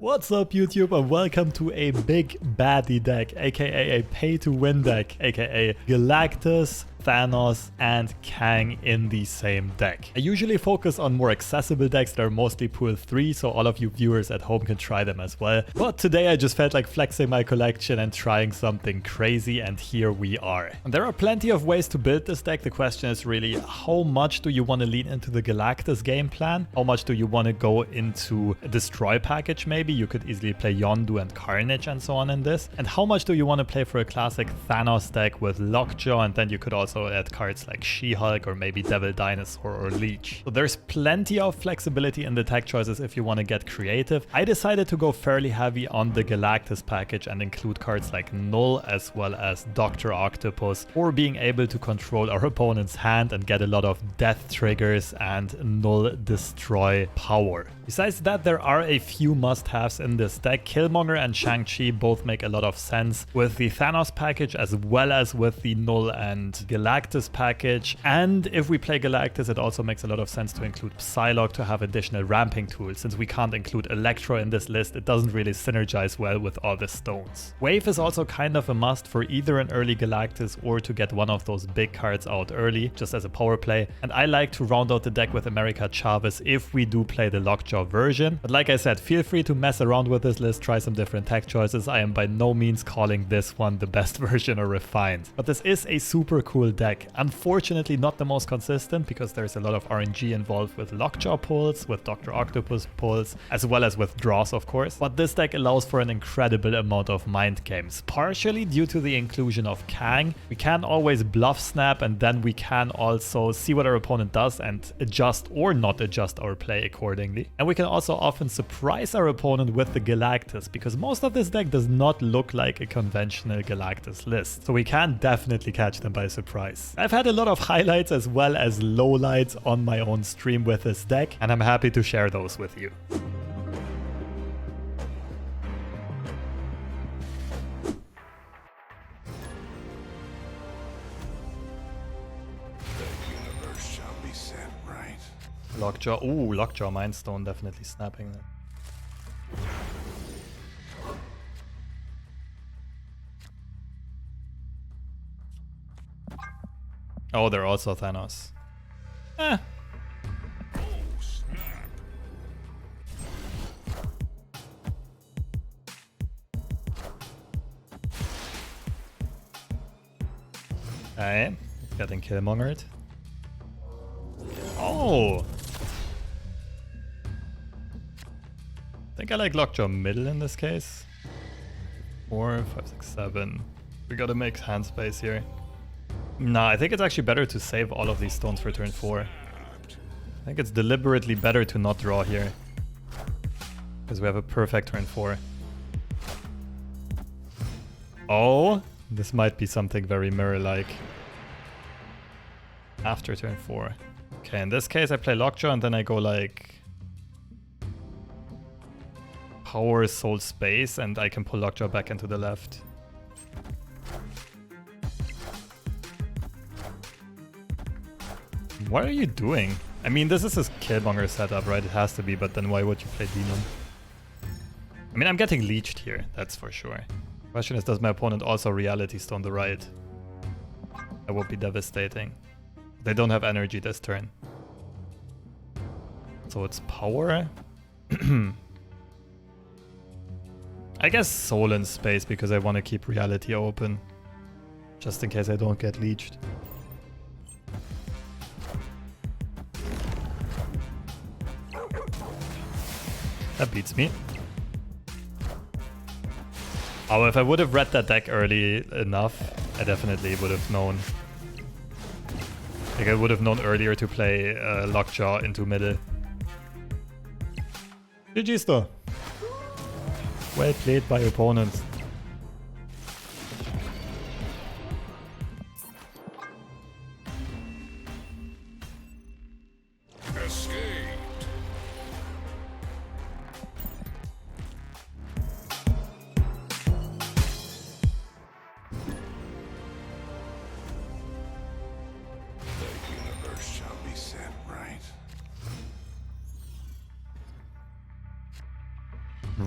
What's up YouTube and welcome to a big baddie deck, aka a pay to win deck, aka Galactus, Thanos and Kang in the same deck. I usually focus on more accessible decks that are mostly pool 3, so all of you viewers at home can try them as well. But today I just felt like flexing my collection and trying something crazy, and here we are. And there are plenty of ways to build this deck. The question is really, how much do you want to lean into the Galactus game plan? How much do you want to go into a destroy package maybe? You could easily play Yondu and Carnage and so on in this. And how much do you want to play for a classic Thanos deck with Lockjaw, and then you could also add cards like She-Hulk or maybe Devil Dinosaur or Leech. So there's plenty of flexibility in the tech choices if you want to get creative. I decided to go fairly heavy on the Galactus package and include cards like Knull as well as Dr. Octopus for being able to control our opponent's hand and get a lot of death triggers and null destroy power. Besides that, there are a few must-haves in this deck. Killmonger and Shang Chi both make a lot of sense with the Thanos package as well as with the Knull and Galactus package. And if we play Galactus, it also makes a lot of sense to include Psylocke to have additional ramping tools. Since we can't include Electro in this list, it doesn't really synergize well with all the stones. Wave is also kind of a must for either an early Galactus or to get one of those big cards out early, just as a power play. And I like to round out the deck with America Chavez if we do play the Lockjaw version. But like I said, feel free to mess around with this list, try some different tech choices. I am by no means calling this one the best version or refined. But this is a super cool deck. Unfortunately not the most consistent because there's a lot of RNG involved with Lockjaw pulls, with Dr. Octopus pulls, as well as with draws of course. But this deck allows for an incredible amount of mind games, partially due to the inclusion of Kang. We can always bluff snap, and then we can also see what our opponent does and adjust or not adjust our play accordingly. And we can also often surprise our opponent with the Galactus, because most of this deck does not look like a conventional Galactus list. So we can definitely catch them by surprise. I've had a lot of highlights as well as lowlights on my own stream with this deck, and I'm happy to share those with you. Lockjaw, ooh, Lockjaw Mindstone, definitely snapping that. Oh, they're also Thanos. Eh. Okay, getting Killmongered. Oh! I think I like Lockjaw middle in this case. 4, 5, 6, 7. We gotta make hand space here. Nah, I think it's actually better to save all of these stones for turn 4. I think it's deliberately better to not draw here, because we have a perfect turn 4. Oh, this might be something very mirror-like. After turn 4. Okay, in this case I play Lockjaw and then I go like Power, Soul, Space, and I can pull Lockjaw back into the left. What are you doing? I mean, this is his Killmonger setup, right? It has to be, but then why would you play Demon? I mean, I'm getting leeched here, that's for sure. Question is, does my opponent also Reality Stone the right? That would be devastating. They don't have energy this turn. So it's power. I guess Soul and Space because I want to keep Reality open. Just in case I don't get leeched. That beats me. Oh, if I would have read that deck early enough, I definitely would have known. Like I would have known earlier to play Lockjaw into middle. GG's though. Well played by opponents.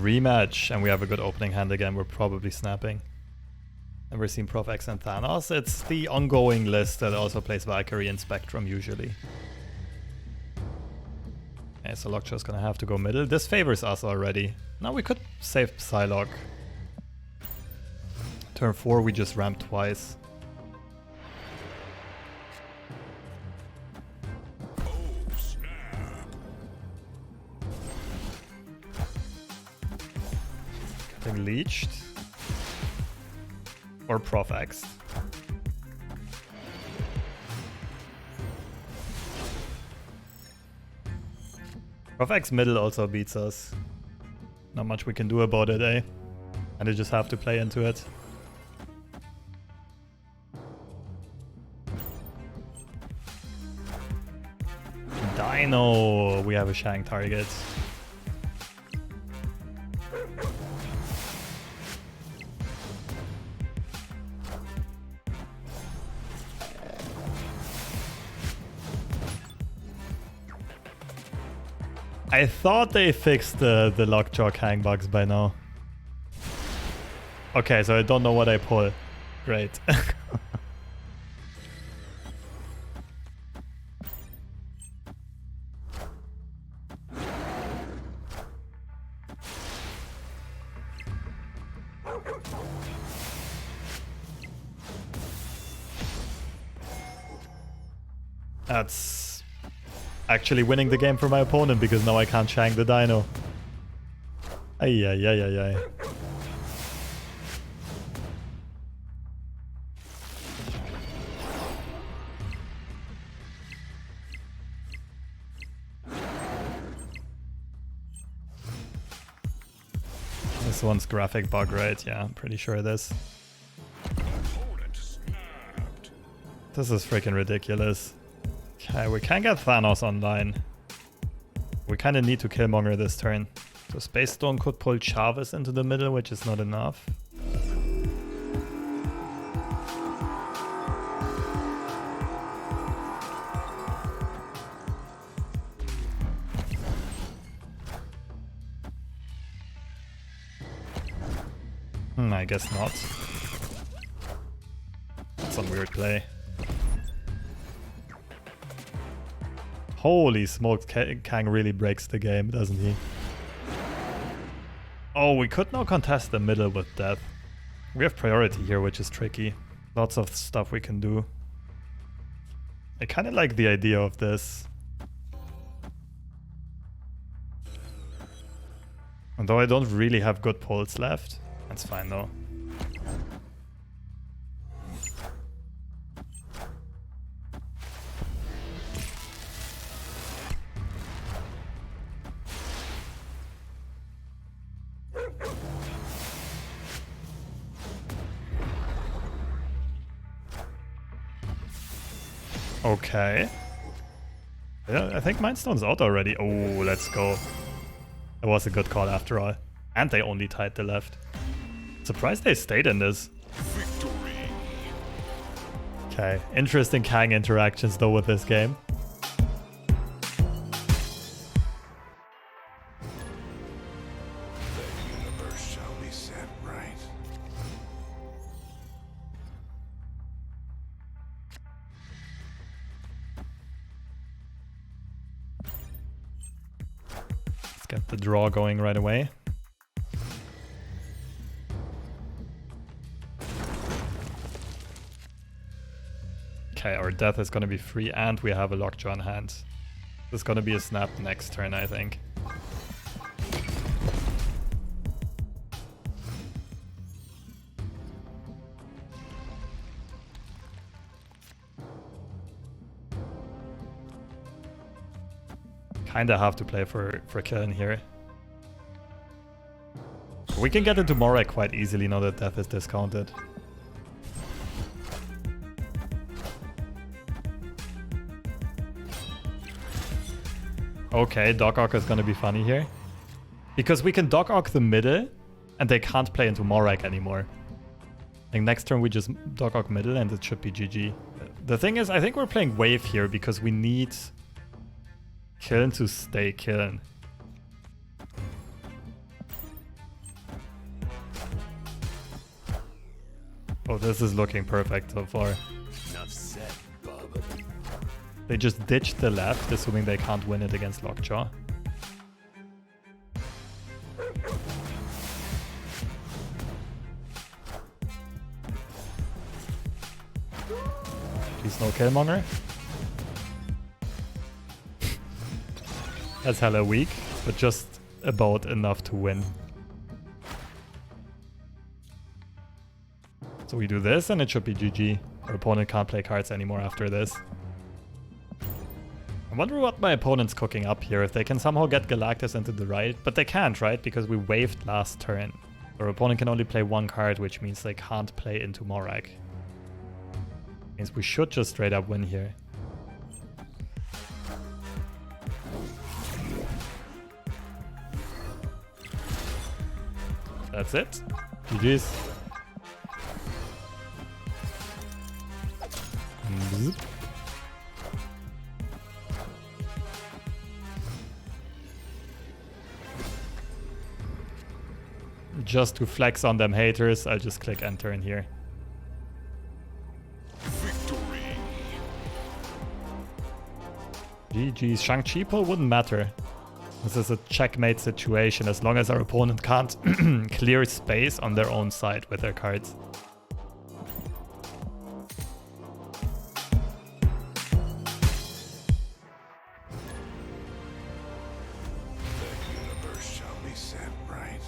Rematch, and we have a good opening hand again. We're probably snapping. Never seen Prof X and Thanos. It's the ongoing list that also plays Valkyrie and Spectrum usually. Okay, so Lockjaw's gonna have to go middle. This favors us already. Now we could save Psylocke. Turn 4 we just ramp twice. Getting leeched. Or Prof X. Prof X middle also beats us. Not much we can do about it, eh? And they just have to play into it. Dino! We have a Shang target. I thought they fixed the Lockjaw Kang bugs by now. Okay, so I don't know what I pull. Great. That's actually winning the game for my opponent because now I can't Shang the Dino. Ay, ay, ay, ay, ay. This one's graphic bug, right? Yeah, I'm pretty sure it is. This is freaking ridiculous. Okay, we can't get Thanos online. We kind of need to Killmonger this turn. So Space Stone could pull Chavez into the middle, which is not enough. I guess not. That's some weird play. Holy smokes, Kang really breaks the game, doesn't he? Oh, we could now contest the middle with death. We have priority here, which is tricky. Lots of stuff we can do. I kind of like the idea of this. Although I don't really have good pulls left. That's fine though. Okay. Yeah, I think Mind Stone's out already. Oh, let's go. That was a good call after all. And they only tied the left. Surprised they stayed in this. Victory. Okay, interesting Kang interactions though with this game. The universe shall be set right. Let's get the draw going right away. Okay, our death is going to be free and we have a Lockjaw in hand. This is going to be a snap next turn, I think. Kinda have to play for killing here. We can get into Morag quite easily now that death is discounted. Okay, Doc Ock is gonna be funny here. Because we can Doc Ock the middle and they can't play into Morag anymore. I think next turn we just Doc Ock middle and it should be GG. The thing is, I think we're playing wave here because we need Kiln to stay Kiln. Oh, this is looking perfect so far. Enough said, Bárbara. They just ditched the left, assuming they can't win it against Lockjaw. Please no Killmonger. That's hella weak, but just about enough to win. So we do this and it should be GG. Our opponent can't play cards anymore after this. I wonder what my opponent's cooking up here, if they can somehow get Galactus into the right. But they can't, right? Because we waived last turn. Our opponent can only play one card, which means they can't play into Morak. Means we should just straight up win here. That's it. GG's. Zip. Just to flex on them haters, I just click enter in here. Victory. GG's. Shang Chi pull wouldn't matter. This is a checkmate situation as long as our opponent can't clear space on their own side with their cards. The universe shall be set right.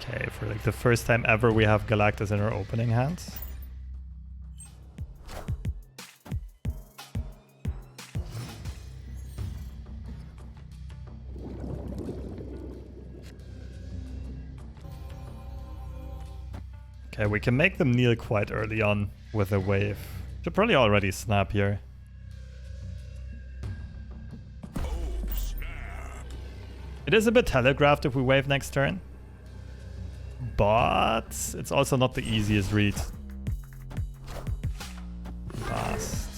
Okay, for like the first time ever we have Galactus in our opening hand. Okay, we can make them kneel quite early on with a wave. Should probably already snap here. Oh, snap. It is a bit telegraphed if we wave next turn. But it's also not the easiest read. Fast.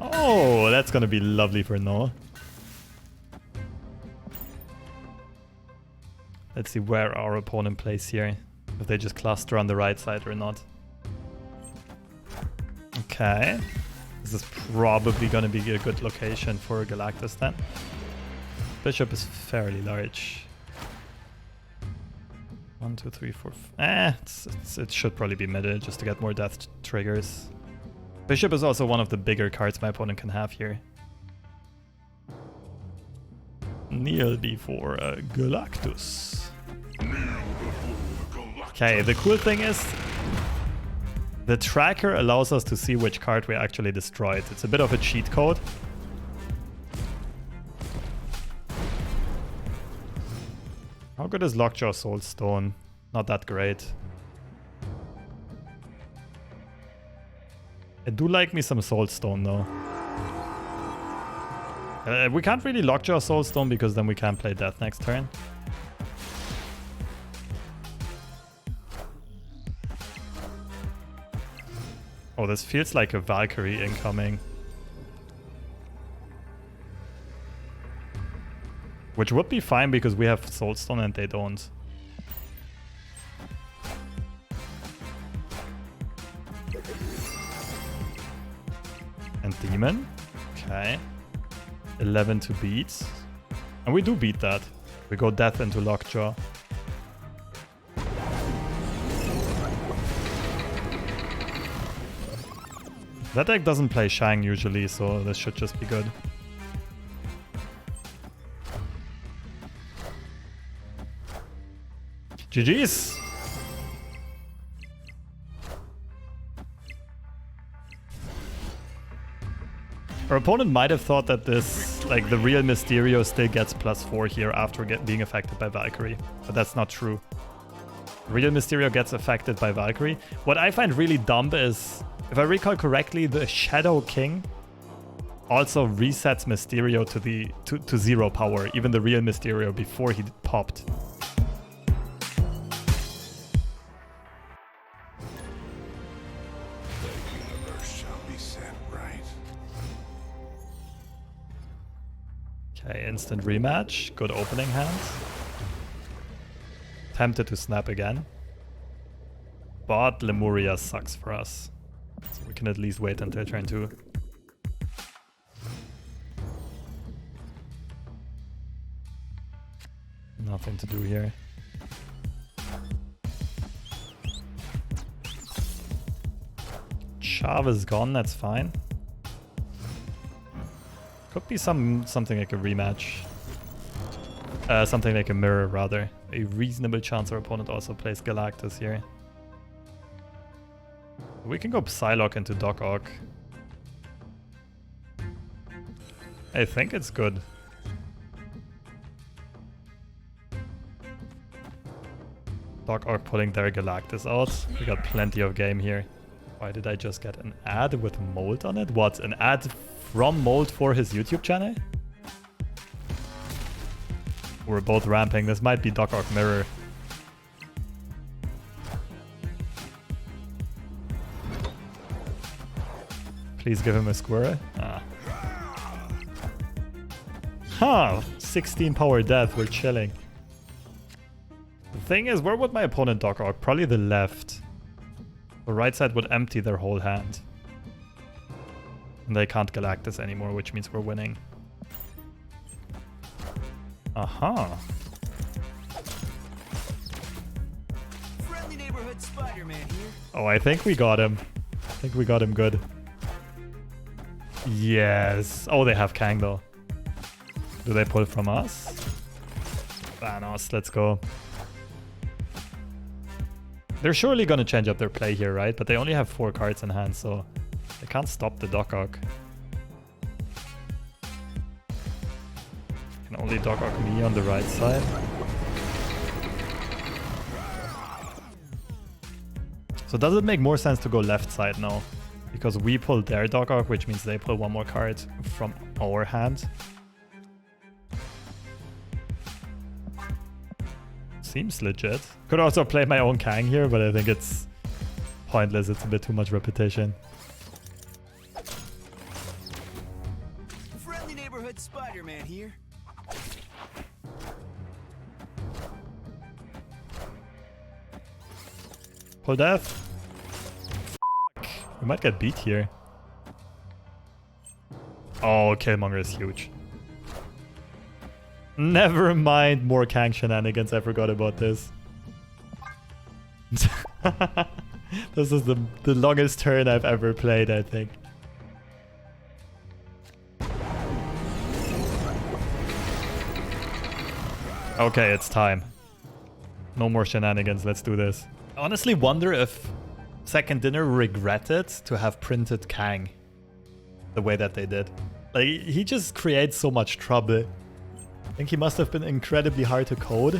Oh, that's gonna be lovely for Knull. Let's see where our opponent plays here. If they just cluster on the right side or not. Okay. This is probably gonna be a good location for Galactus then. Bishop is fairly large. 1, 2, 3, 4. It should probably be middle just to get more death triggers. Bishop is also one of the bigger cards my opponent can have here. Kneel before Galactus. Okay, the cool thing is the tracker allows us to see which card we actually destroyed. It's a bit of a cheat code. How good is Lockjaw Soulstone? Not that great. I do like me some Soulstone though. We can't really Lockjaw Soulstone because then we can't play Death next turn. Oh, this feels like a Valkyrie incoming. Which would be fine because we have Soulstone and they don't. And Demon. Okay. 11 to beat. And we do beat that. We go Death into Lockjaw. That deck doesn't play Shang usually, so this should just be good. GG's! Our opponent might have thought that this, like the real Mysterio still gets +4 here after being affected by Valkyrie, but that's not true. Real Mysterio gets affected by Valkyrie. What I find really dumb is, if I recall correctly, the Shadow King also resets Mysterio to 0 power, even the real Mysterio before he popped. The universe shall be set right. Okay, instant rematch. Good opening hand. Tempted to snap again. But Lemuria sucks for us. So we can at least wait until turn 2. Nothing to do here. Chav is gone, that's fine. Could be something like a rematch. Something like a mirror, rather. A reasonable chance our opponent also plays Galactus here. We can go Psylocke into Doc Ock. I think it's good. Doc Ock pulling their Galactus out. We got plenty of game here. Why did I just get an ad with Mold on it? What? An ad from Mold for his YouTube channel? We're both ramping. This might be Doc Ock Mirror. Please give him a squirrel. Ah. Huh. 16 power death. We're chilling. The thing is, where would my opponent Doc Ock? Probably the left. The right side would empty their whole hand. And they can't Galactus anymore, which means we're winning. Aha. Friendly neighborhood Spider-Man here. Oh, I think we got him. I think we got him good. Yes. Oh, they have Kang though. Do they pull from us? Thanos, let's go. They're surely gonna change up their play here, right? But they only have 4 cards in hand, so they can't stop the Doc Ock. Can only Doc Ock me on the right side. So does it make more sense to go left side now? Because we pull their Doc Ock, which means they pull 1 more card from our hand. Seems legit. Could also play my own Kang here, but I think it's pointless. It's a bit too much repetition. Friendly neighborhood Spider-Man here. Pull death. We might get beat here. Oh, Killmonger is huge. Never mind more Kang shenanigans. I forgot about this. This is the longest turn I've ever played, I think. Okay, it's time. No more shenanigans. Let's do this. I honestly wonder if Second Dinner regretted to have printed Kang the way that they did. Like, he just creates so much trouble. I think he must have been incredibly hard to code.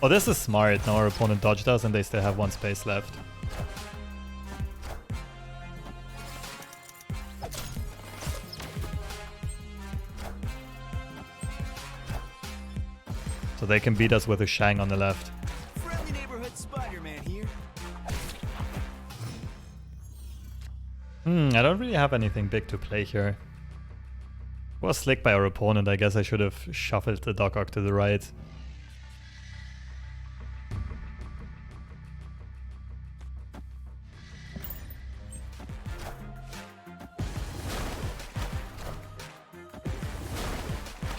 Oh, this is smart. Now our opponent dodged us and they still have 1 space left. So they can beat us with a Shang on the left. Friendly neighborhood Spider-Man here. I don't really have anything big to play here. It was slick by our opponent. I guess I should have shuffled the Doc Ock to the right.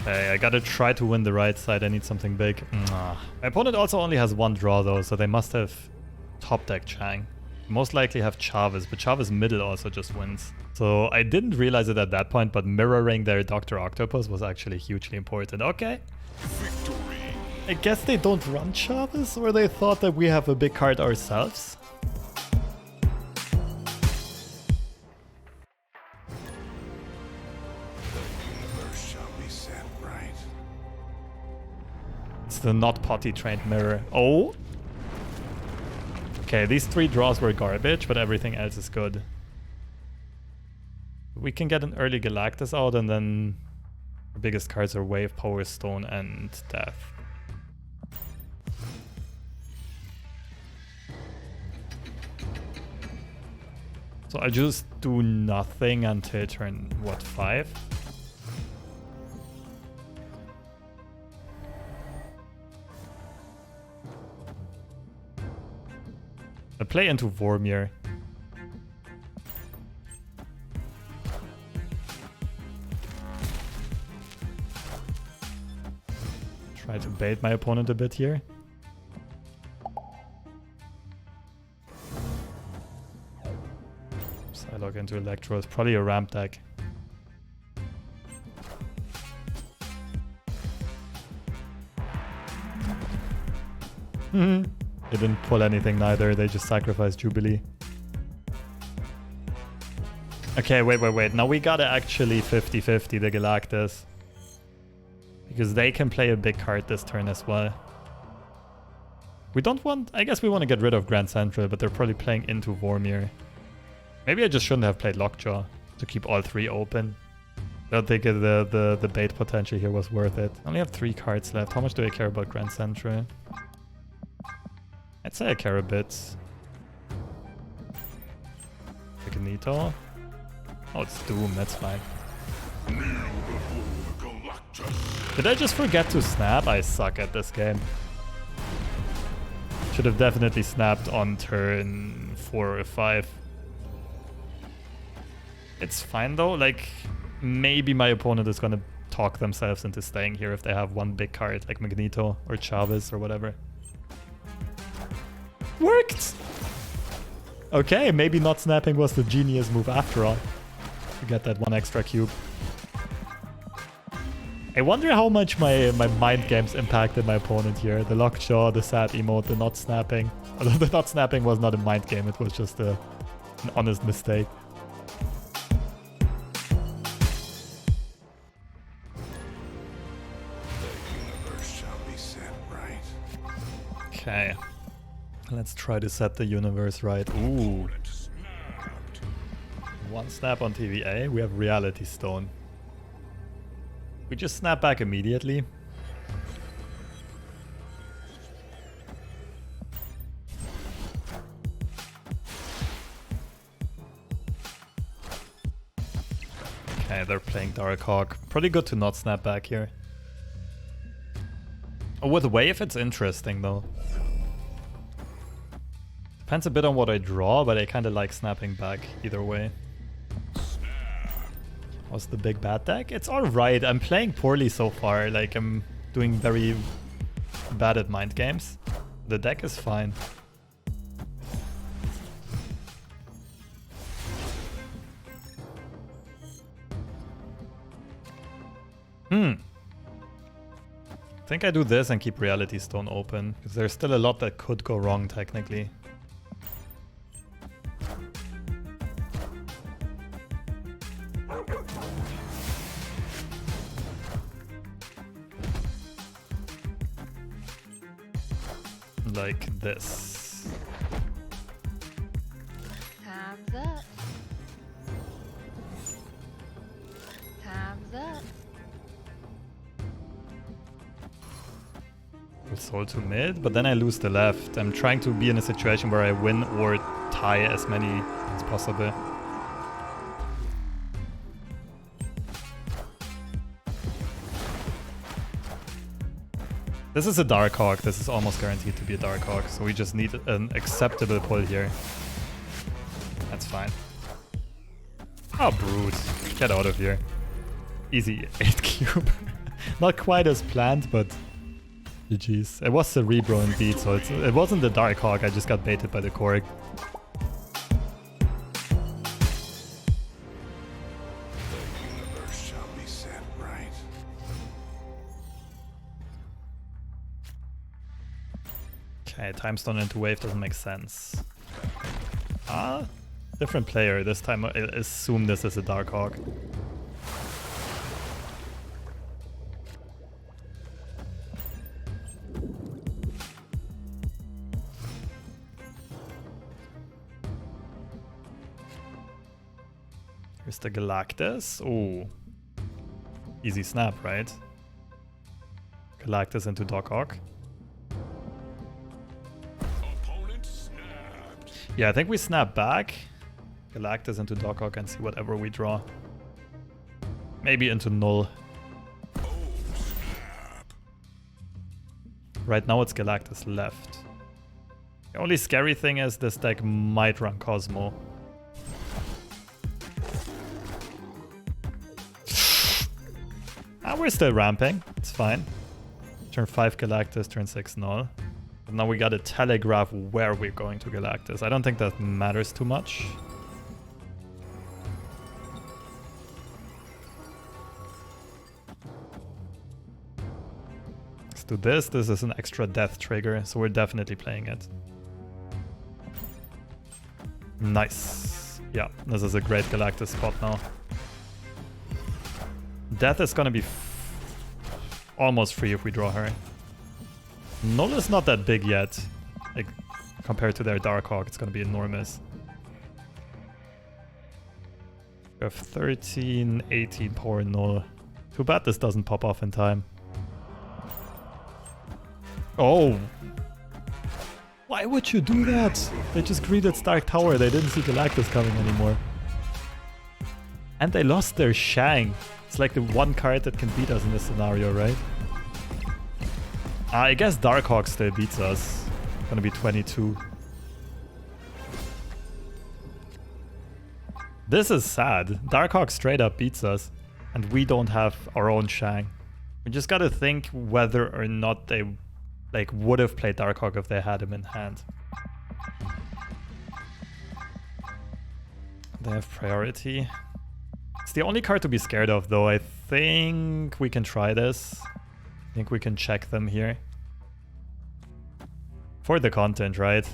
Okay, I gotta try to win the right side. I need something big. My opponent also only has 1 draw though, so they must have top deck Chang. Most likely have Chavez, but Chavez middle also just wins. So I didn't realize it at that point, but mirroring their Dr. Octopus was actually hugely important. Okay. Victory. I guess they don't run Chavez, or they thought that we have a big card ourselves. The universe shall be set right. It's the not potty trained mirror. Oh. Okay, these 3 draws were garbage, but everything else is good. We can get an early Galactus out, and then our biggest cards are Wave, Power Stone, and Death. So I just do nothing until turn, what, 5? play into Vormir. Try to bait my opponent a bit here. Psylocke into Electro is probably a ramp deck. They didn't pull anything neither, they just sacrificed Jubilee. Okay, wait. Now we gotta actually 50-50 the Galactus. Because they can play a big card this turn as well. We don't want... I guess we want to get rid of Grand Central, but they're probably playing into Vormir. Maybe I just shouldn't have played Lockjaw to keep all three open. I don't think the bait potential here was worth it. I only have 3 cards left. How much do I care about Grand Central? I'd say I care a bit. Magneto. Oh, it's Doom, that's fine. Did I just forget to snap? I suck at this game. Should have definitely snapped on turn 4 or 5. It's fine though, like maybe my opponent is gonna talk themselves into staying here if they have one big card like Magneto or Chavez or whatever. Worked! Okay, maybe not snapping was the genius move after all. To get that 1 extra cube. I wonder how much my mind games impacted my opponent here. The Lockjaw, the sad emote, the not snapping. Although the not snapping was not a mind game, it was just an honest mistake. The universe shall be set right. Okay. Let's try to set the universe right. Ooh. 1 snap on TVA. We have Reality Stone. We just snap back immediately. Okay, they're playing Darkhawk. Pretty good to not snap back here. Oh, with Wave it's interesting though. Depends a bit on what I draw, but I kind of like snapping back either way. How's the big bad deck? It's alright. I'm playing poorly so far. Like, I'm doing very bad at mind games. The deck is fine. I think I do this and keep Reality Stone open, because there's still a lot that could go wrong technically. Like this. Time's up. Time's up. With soul to mid, but then I lose the left. I'm trying to be in a situation where I win or tie as many as possible. This is a Darkhawk. This is almost guaranteed to be a Darkhawk, so we just need an acceptable pull here. That's fine. Oh, Brute. Get out of here. Easy 8 cube. Not quite as planned, but GG's. It was Cerebro indeed, so it wasn't the Darkhawk. I just got baited by the Korg. The universe shall be set right. Okay, time stone into wave doesn't make sense. Ah, different player. This time I assume this is a Darkhawk. Here's the Galactus. Ooh. Easy snap, right? Galactus into Darkhawk. Yeah, I think we snap back. Galactus into Darkhawk and see whatever we draw. Maybe into Knull. Right now it's Galactus left. The only scary thing is this deck might run Cosmo. We're still ramping. It's fine. Turn 5 Galactus, turn 6 Knull. But now we gotta telegraph where we're going to Galactus. I don't think that matters too much. Let's do this. This is an extra death trigger, so we're definitely playing it. Nice. Yeah, this is a great Galactus spot now. Death is gonna be almost free if we draw her. Knull is not that big yet. Like, compared to their Darkhawk, it's gonna be enormous. We have 13, 18 power Knull. Too bad this doesn't pop off in time. Oh! Why would you do that? They just greeted Stark Tower. They didn't see Galactus coming anymore. And they lost their Shang. It's like the one card that can beat us in this scenario, right? I guess Darkhawk still beats us. It's gonna be 22. This is sad. Darkhawk straight up beats us. And we don't have our own Shang. We just gotta think whether or not they like would have played Darkhawk if they had him in hand. They have priority. It's the only card to be scared of, though. I think we can try this. I think we can check them here. For the content, right?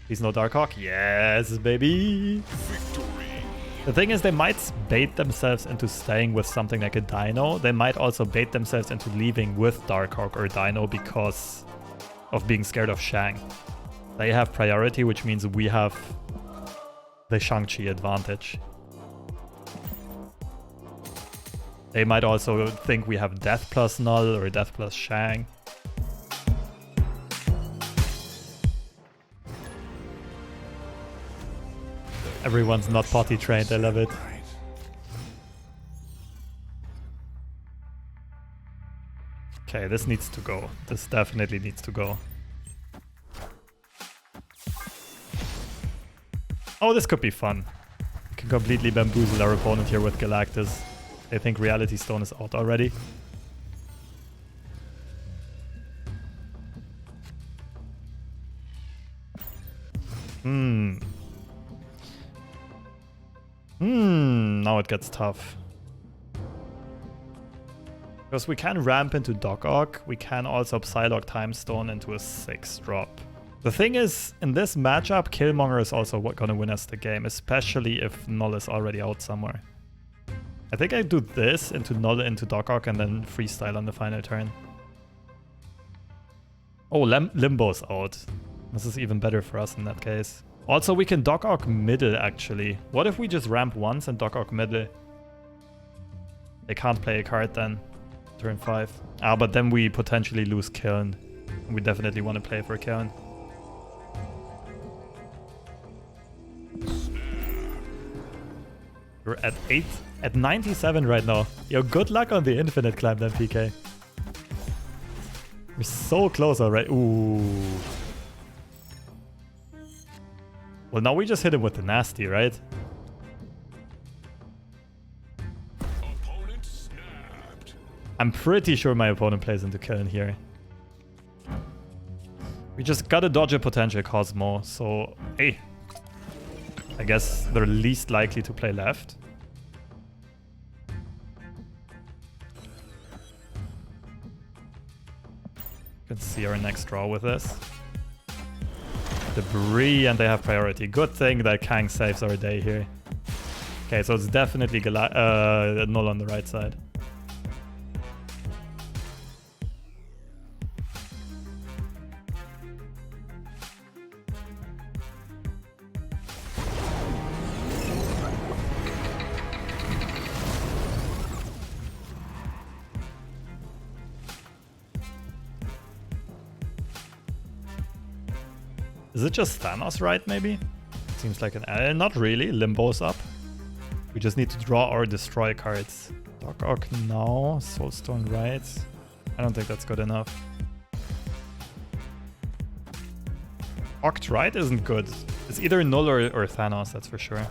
Please no Darkhawk. Yes, baby! Victory. The thing is, they might bait themselves into staying with something like a Dino. They might also bait themselves into leaving with Darkhawk or Dino because of being scared of Shang. They have priority, which means we have the Shang-Chi advantage. They might also think we have Death plus Knull or Death plus Shang. Everyone's not potty trained, I love it. Okay, this needs to go. This definitely needs to go. Oh, this could be fun. We can completely bamboozle our opponent here with Galactus. I think Reality Stone is out already. Now it gets tough. Because we can ramp into Doc Ock, we can also Psylocke Time Stone into a 6-drop. The thing is, in this matchup, Killmonger is also gonna win us the game, especially if Knull is already out somewhere. I think I do this into Knull into Doc Ock and then freestyle on the final turn. Oh, Limbo's out. This is even better for us in that case. Also, we can Doc Ock middle, actually. What if we just ramp once and Doc Ock middle? They can't play a card then. Turn 5. Ah, but then we potentially lose Kiln. We definitely want to play for Kiln. We're at 97 right now. Yo, good luck on the infinite climb then, PK. We're so close already. Ooh. Well, now we just hit him with the nasty, right? Opponent snapped. I'm pretty sure my opponent plays into Kiln here. We just gotta dodge a potential Cosmo, so hey. I guess they're least likely to play left. You can see our next draw with this. Debris, and they have priority. Good thing that Kang saves our day here. Okay, so it's definitely Knull on the right side. Is it just Thanos, right, maybe? Seems like an... not really. Limbo's up. We just need to draw or destroy cards. Doc Ock now. Soulstone right. I don't think that's good enough. Oct right isn't good. It's either Knull or Thanos, that's for sure.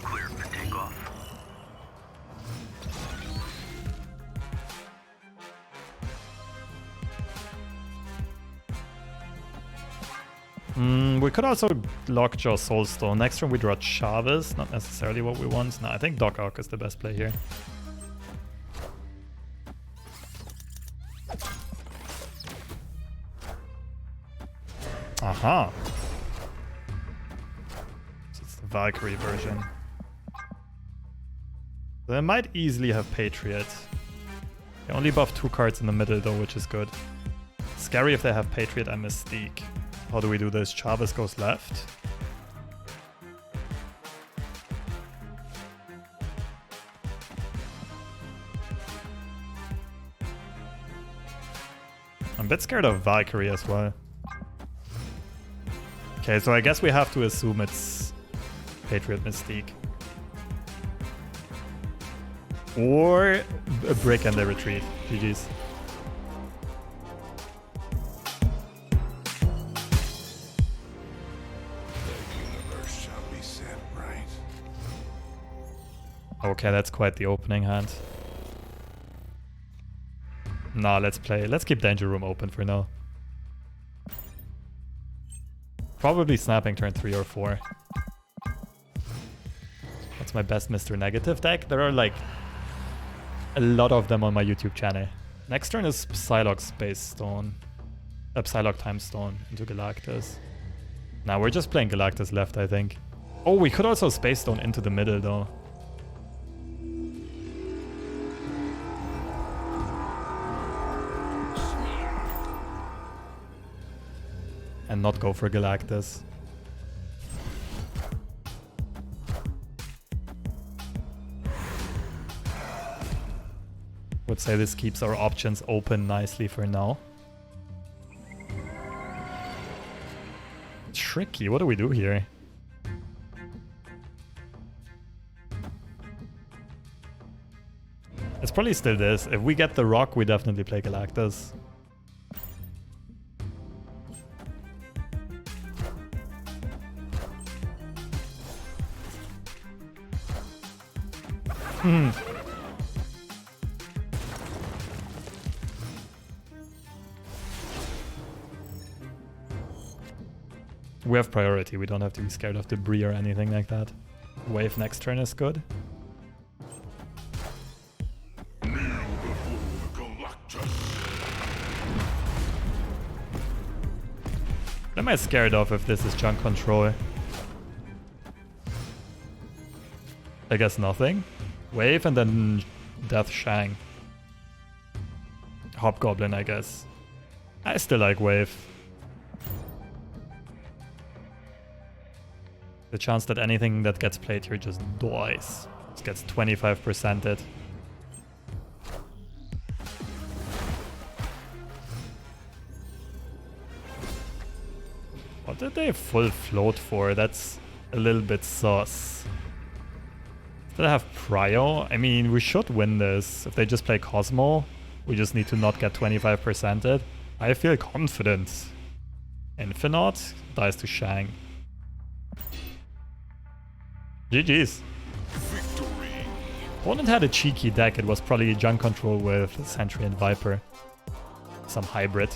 Clear for takeoff. We could also Lockjaw Soulstone. Next turn we draw Chavez, not necessarily what we want. No, I think Doc Ock is the best play here. Aha! So it's the Valkyrie version. They might easily have Patriot. They only buff 2 cards in the middle though, which is good. Scary if they have Patriot and Mystique. How do we do this? Chavez goes left. I'm a bit scared of Valkyrie as well. Okay, so I guess we have to assume it's Patriot Mystique. Or a brick and they retreat. GG's. Okay, that's quite the opening hand. Nah, let's keep Danger Room open for now. Probably snapping turn 3 or 4. That's my best Mr. Negative deck. There are like a lot of them on my YouTube channel. Next turn is Psylocke Space Stone. Psylocke Time Stone into Galactus. Now we're just playing Galactus left, I think. Oh, we could also Space Stone into the middle though. And not go for Galactus. Would say this keeps our options open nicely for now. Tricky, what do we do here? It's probably still this. If we get the rock, we definitely play Galactus. We have priority, we don't have to be scared of debris or anything like that. Wave next turn is good. What am I scared of if this is junk control? I guess nothing. Wave and then Death Shang. Hobgoblin, I guess. I still like Wave. The chance that anything that gets played here just dies. Just gets 25%ed. What did they full float for? That's a little bit sus. Did I have Prio? I mean, we should win this. If they just play Cosmo, we just need to not get 25%ed. I feel confident. Infinite dies to Shang. GG's. Victory. Opponent had a cheeky deck. It was probably junk control with Sentry and Viper. Some hybrid.